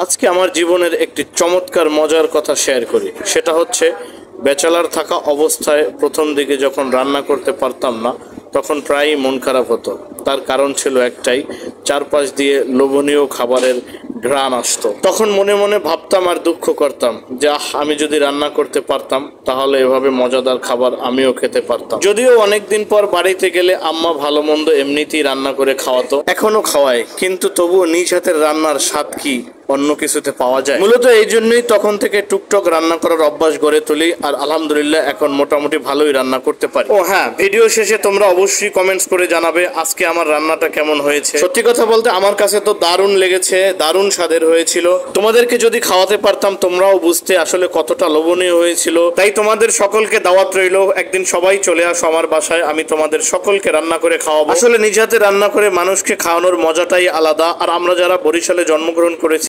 আজকে আমার জীবনের একটি চমৎকার মজার কথা শেয়ার করি। সেটা হচ্ছে ব্যাচেলার থাকা অবস্থায় প্রথম দিকে যখন রান্না করতে পারতাম না, তখন প্রায়ই মন খারাপ হতো। তার কারণ ছিল একটাই, চারপাশ দিয়ে লোভনীয় খাবারের ঘ্রাণ আসতো। তখন মনে মনে ভাবতাম আর দুঃখ করতাম যে আমি যদি রান্না করতে পারতাম তাহলে এভাবে মজাদার খাবার আমিও খেতে পারতাম। যদিও অনেকদিন পর বাড়িতে গেলে আম্মা ভালো মন্দ এমনিতেই রান্না করে খাওয়াতো, এখনো খাওয়ায়, কিন্তু তবুও নিজ হাতের রান্নার স্বাদ কি অন্য কিছুতে পাওয়া যায়? মূলত এই জন্যই তখন থেকে টুকটাক রান্না করার অভ্যাস গড়ে তুলি, আর আলহামদুলিল্লাহ এখন মোটামুটি ভালোই রান্না করতে পারি। ও হ্যাঁ, ভিডিও শেষে তোমরা অবশ্যই কমেন্টস করে জানাবে আজকে আমার রান্নাটা কেমন হয়েছে। সত্যি কথা বলতে আমার কাছে তো দারুণ লেগেছে, দারুণ স্বাদের হয়েছিল। তোমাদেরকে যদি খাওয়াতে পারতাম তোমরাও বুঝতে আসলে কতটা লোভনীয় হয়েছিল। তাই তোমাদের সকলকে দাওয়াত রইল, একদিন সবাই চলে আসো আমার বাসায়, আমি তোমাদের সকলকে রান্না করে খাওয়াবো। আসলে নিজ হাতে রান্না করে মানুষকে খাওয়ানোর মজাটাই আলাদা। আর আমরা যারা বরিশালে জন্মগ্রহণ করেছি